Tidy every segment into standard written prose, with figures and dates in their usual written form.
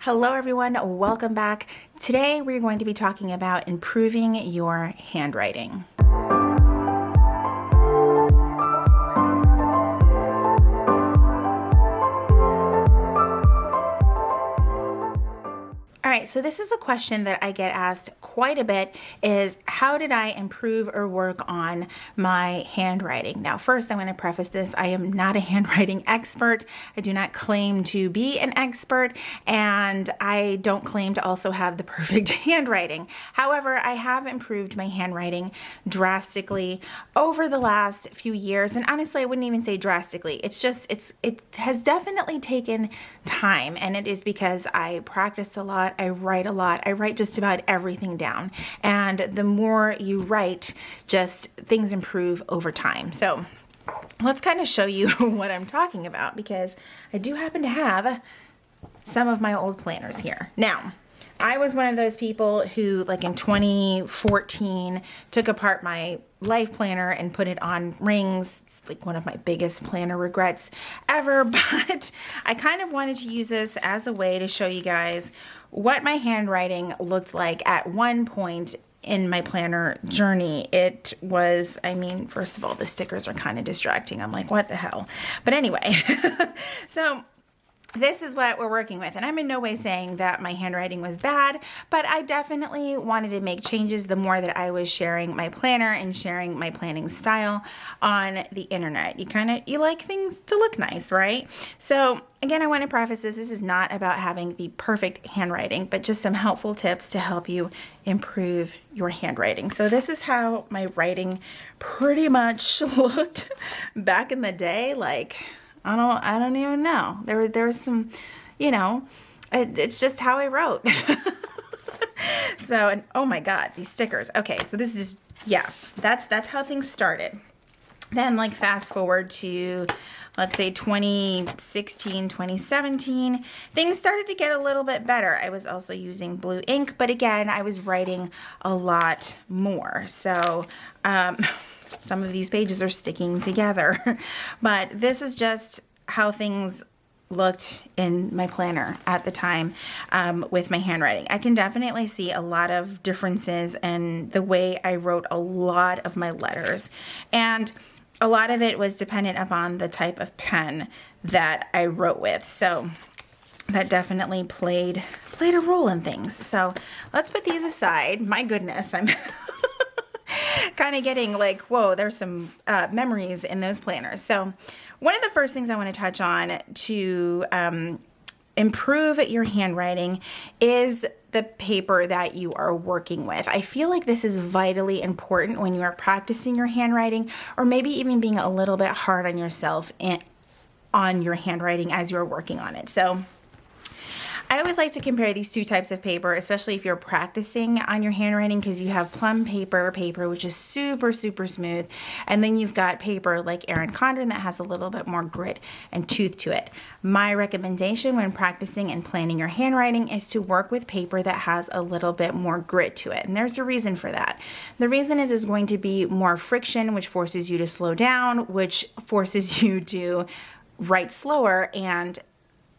Hello everyone, welcome back. Today we're going to be talking about improving your handwriting. All right, so this is a question that I get asked quite a bit is how did I improve or work on my handwriting? Now, first, I want to preface this. I am not a handwriting expert. I do not claim to be an expert, and I don't claim to also have the perfect handwriting. However, I have improved my handwriting drastically over the last few years, and honestly, I wouldn't even say drastically. It has definitely taken time, and it is because I practice a lot. I write a lot. I write just about everything down. And the more you write, just things improve over time. So let's kind of show you what I'm talking about because I do happen to have some of my old planners here. Now, I was one of those people who, like in 2014, took apart my life planner and put it on rings. It's like one of my biggest planner regrets ever, but I kind of wanted to use this as a way to show you guys what my handwriting looked like at one point in my planner journey. It was, first of all, the stickers are kind of distracting. I'm like, what the hell? But anyway, so this is what we're working with, and I'm in no way saying that my handwriting was bad, but I definitely wanted to make changes the more that I was sharing my planner and sharing my planning style on the internet. You like things to look nice, right? So again, I want to preface this. This is not about having the perfect handwriting, but just some helpful tips to help you improve your handwriting. So this is how my writing pretty much looked back in the day. Like, I don't even know. There was some, it's just how I wrote. So, and oh my God, these stickers. Okay, so this is, that's how things started. Then like fast forward to, let's say 2016, 2017, things started to get a little bit better. I was also using blue ink, but again, I was writing a lot more. So, some of these pages are sticking together, but this is just how things looked in my planner at the time with my handwriting. I can definitely see a lot of differences in the way I wrote a lot of my letters, and a lot of it was dependent upon the type of pen that I wrote with. So that definitely played a role in things. So let's put these aside. My goodness, I'm kind of getting like, whoa, there's some memories in those planners. So one of the first things I want to touch on to improve your handwriting is the paper that you are working with. I feel like this is vitally important when you are practicing your handwriting, or maybe even being a little bit hard on yourself on your handwriting as you're working on it. So I always like to compare these two types of paper, especially if you're practicing on your handwriting, because you have plum paper, which is super, super smooth. And then you've got paper like Erin Condren that has a little bit more grit and tooth to it. My recommendation when practicing and planning your handwriting is to work with paper that has a little bit more grit to it. And there's a reason for that. The reason is going to be more friction, which forces you to slow down, which forces you to write slower and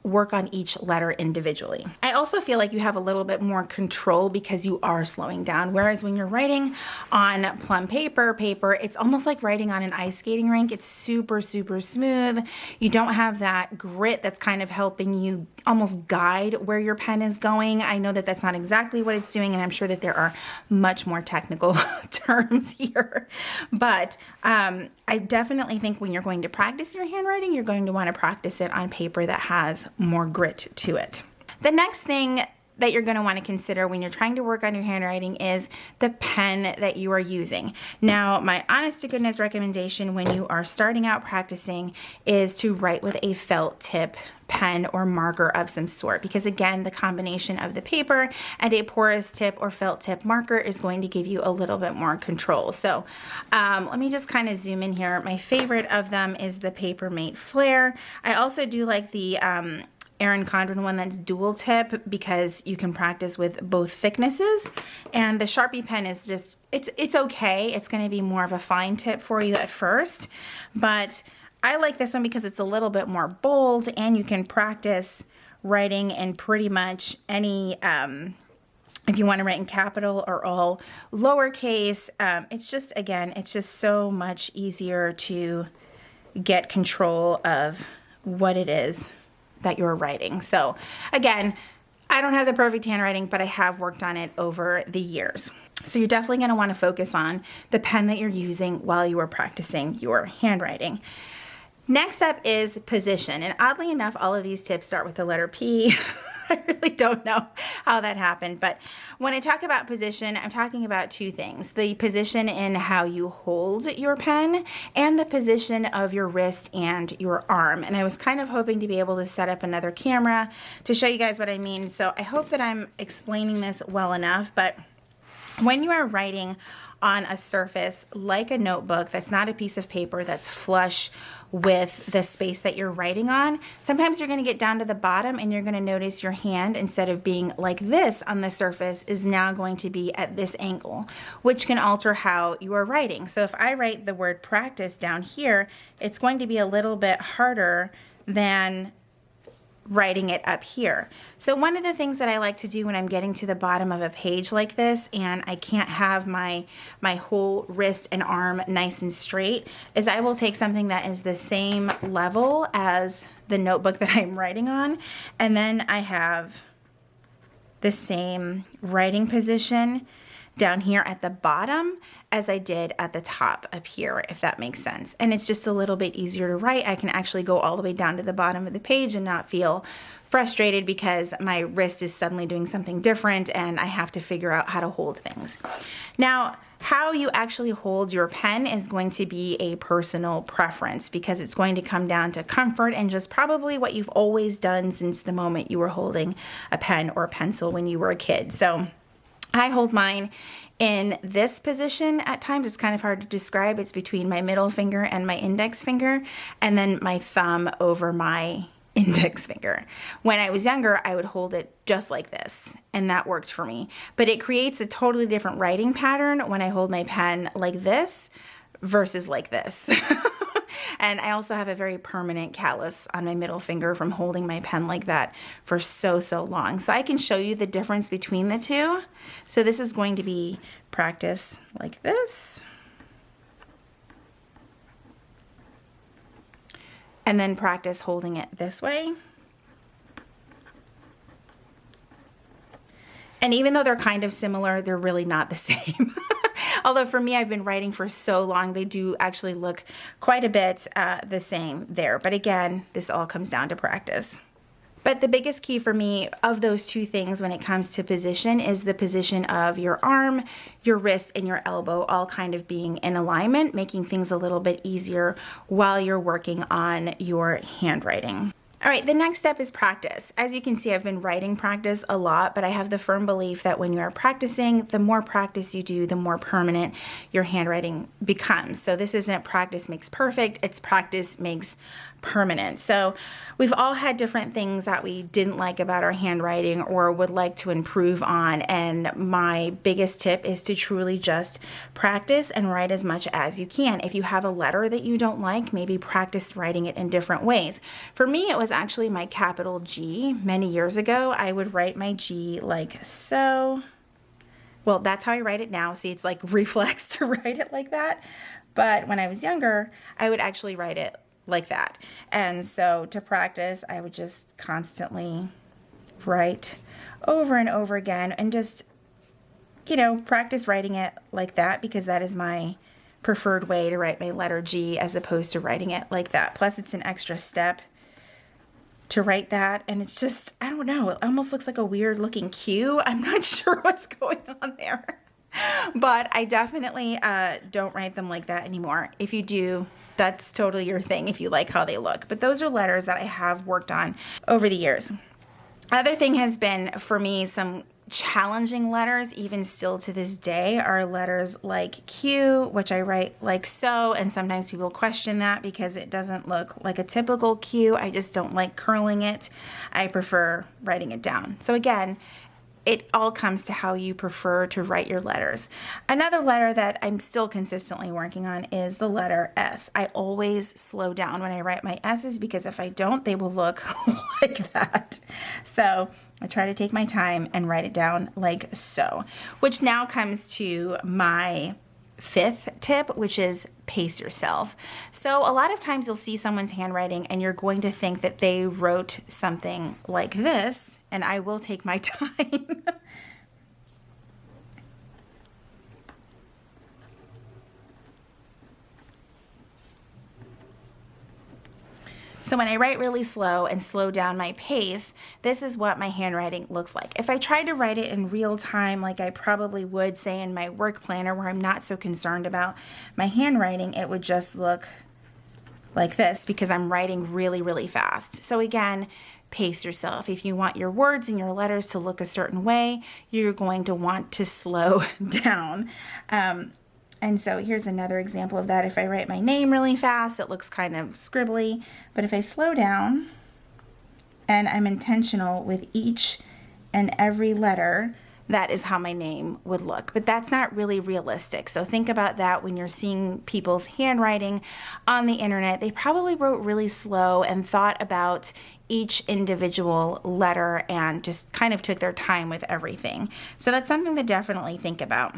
work on each letter individually. I also feel like you have a little bit more control because you are slowing down. Whereas when you're writing on plum paper, it's almost like writing on an ice skating rink. It's super, super smooth. You don't have that grit that's kind of helping you almost guide where your pen is going. I know that that's not exactly what it's doing, and I'm sure that there are much more technical terms here. But I definitely think when you're going to practice your handwriting, you're going to want to practice it on paper that has more grit to it. The next thing that you're going to want to consider when you're trying to work on your handwriting is the pen that you are using. Now, my honest to goodness recommendation when you are starting out practicing is to write with a felt tip pen or marker of some sort, because again, the combination of the paper and a porous tip or felt tip marker is going to give you a little bit more control. So let me just kind of zoom in here. My favorite of them is the Paper Mate Flare. I also do like the Erin Condren one that's dual tip because you can practice with both thicknesses, and the Sharpie pen is just, it's okay. It's going to be more of a fine tip for you at first, but I like this one because it's a little bit more bold and you can practice writing in pretty much any, if you want to write in capital or all lowercase, it's just, again, it's just so much easier to get control of what it is that you're writing. So again, I don't have the perfect handwriting, but I have worked on it over the years. So you're definitely going to want to focus on the pen that you're using while you are practicing your handwriting. Next up is position. And oddly enough, all of these tips start with the letter P. I really don't know how that happened. But when I talk about position, I'm talking about two things: the position in how you hold your pen and the position of your wrist and your arm. And I was kind of hoping to be able to set up another camera to show you guys what I mean. So I hope that I'm explaining this well enough. But when you are writing on a surface like a notebook that's not a piece of paper that's flush with the space that you're writing on, sometimes you're going to get down to the bottom and you're going to notice your hand, instead of being like this on the surface, is now going to be at this angle, which can alter how you are writing. So if I write the word practice down here, it's going to be a little bit harder than writing it up here. So one of the things that I like to do when I'm getting to the bottom of a page like this and I can't have my whole wrist and arm nice and straight is I will take something that is the same level as the notebook that I'm writing on, and then I have the same writing position down here at the bottom as I did at the top up here, if that makes sense. And it's just a little bit easier to write. I can actually go all the way down to the bottom of the page and not feel frustrated because my wrist is suddenly doing something different and I have to figure out how to hold things. Now, how you actually hold your pen is going to be a personal preference because it's going to come down to comfort and just probably what you've always done since the moment you were holding a pen or a pencil when you were a kid. So I hold mine in this position at times. It's kind of hard to describe. It's between my middle finger and my index finger, and then my thumb over my index finger. When I was younger, I would hold it just like this, and that worked for me. But it creates a totally different writing pattern when I hold my pen like this versus like this. And I also have a very permanent callus on my middle finger from holding my pen like that for so long. So I can show you the difference between the two. So this is going to be practice like this. And then practice holding it this way. And even though they're kind of similar, they're really not the same. Although for me, I've been writing for so long, they do actually look quite a bit the same there. But again, this all comes down to practice. But the biggest key for me of those two things when it comes to position is the position of your arm, your wrist, and your elbow all kind of being in alignment, making things a little bit easier while you're working on your handwriting. All right, the next step is practice. As you can see, I've been writing practice a lot, but I have the firm belief that when you are practicing, the more practice you do, the more permanent your handwriting becomes. So this isn't practice makes perfect, it's practice makes permanent. So we've all had different things that we didn't like about our handwriting or would like to improve on. And my biggest tip is to truly just practice and write as much as you can. If you have a letter that you don't like, maybe practice writing it in different ways. For me, it was actually my capital G. Many years ago, I would write my G like so. Well, that's how I write it now. See, it's like reflex to write it like that. But when I was younger, I would actually write it like that. And so to practice, I would just constantly write over and over again and just, practice writing it like that because that is my preferred way to write my letter G as opposed to writing it like that. Plus, it's an extra step to write that. And it's just, I don't know, it almost looks like a weird looking Q. I'm not sure what's going on there. But I definitely don't write them like that anymore. If you do, that's totally your thing if you like how they look. But those are letters that I have worked on over the years. Other thing has been, for me, some challenging letters, even still to this day, are letters like Q, which I write like so. And sometimes people question that because it doesn't look like a typical Q. I just don't like curling it. I prefer writing it down. So again, it all comes to how you prefer to write your letters. Another letter that I'm still consistently working on is the letter S. I always slow down when I write my S's because if I don't, they will look like that. So I try to take my time and write it down like so, which now comes to my fifth tip, which is pace yourself. So a lot of times you'll see someone's handwriting and you're going to think that they wrote something like this, and I will take my time. So when I write really slow and slow down my pace, this is what my handwriting looks like. If I tried to write it in real time, like I probably would say in my work planner where I'm not so concerned about my handwriting, it would just look like this because I'm writing really, really fast. So again, pace yourself. If you want your words and your letters to look a certain way, you're going to want to slow down. And so here's another example of that. If I write my name really fast, it looks kind of scribbly. But if I slow down and I'm intentional with each and every letter, that is how my name would look. But that's not really realistic. So think about that when you're seeing people's handwriting on the internet. They probably wrote really slow and thought about each individual letter and just kind of took their time with everything. So that's something to definitely think about.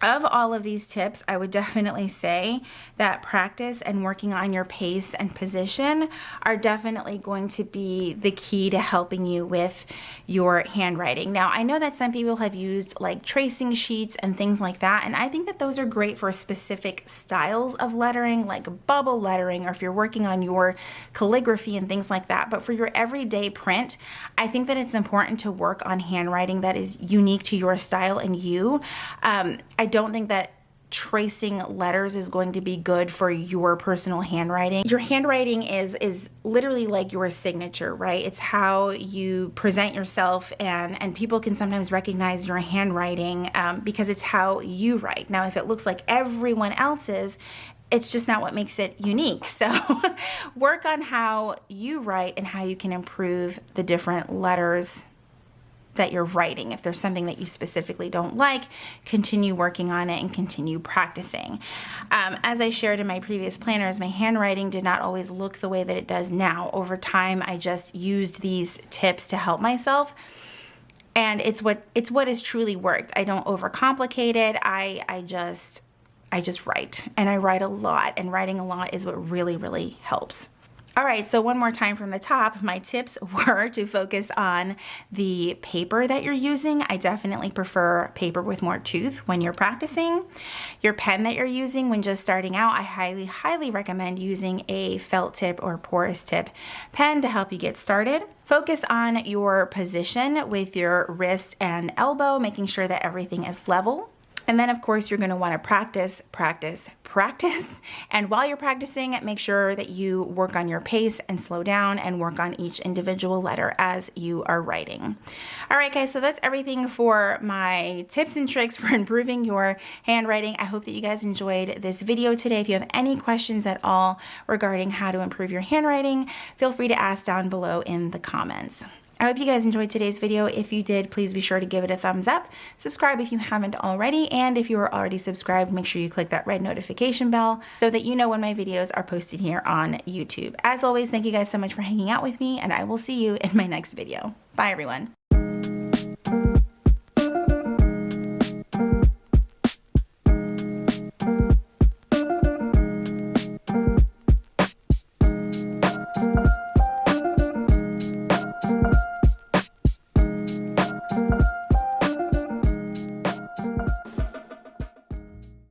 Of all of these tips, I would definitely say that practice and working on your pace and position are definitely going to be the key to helping you with your handwriting. Now, I know that some people have used like tracing sheets and things like that, and I think that those are great for specific styles of lettering, like bubble lettering, or if you're working on your calligraphy and things like that. But for your everyday print, I think that it's important to work on handwriting that is unique to your style and you. I don't think that tracing letters is going to be good for your personal handwriting. Your handwriting is literally like your signature, right? It's how you present yourself, and people can sometimes recognize your handwriting because it's how you write. Now, if it looks like everyone else's, it's just not what makes it unique. So work on how you write and how you can improve the different letters that you're writing. If there's something that you specifically don't like, continue working on it and continue practicing. As I shared in my previous planners, my handwriting did not always look the way that it does now. Over time, I just used these tips to help myself. And it's what has truly worked. I don't overcomplicate it. I just write, and I write a lot, and writing a lot is what really, really helps. All right, so one more time from the top, my tips were to focus on the paper that you're using. I definitely prefer paper with more tooth when you're practicing. Your pen that you're using when just starting out, I highly, highly recommend using a felt tip or porous tip pen to help you get started. Focus on your position with your wrist and elbow, making sure that everything is level. And then, of course, you're going to want to practice, practice, practice. And while you're practicing, make sure that you work on your pace and slow down and work on each individual letter as you are writing. All right, guys, so that's everything for my tips and tricks for improving your handwriting. I hope that you guys enjoyed this video today. If you have any questions at all regarding how to improve your handwriting, feel free to ask down below in the comments. I hope you guys enjoyed today's video. If you did, please be sure to give it a thumbs up. Subscribe if you haven't already. And if you are already subscribed, make sure you click that red notification bell so that you know when my videos are posted here on YouTube. As always, thank you guys so much for hanging out with me, and I will see you in my next video. Bye, everyone.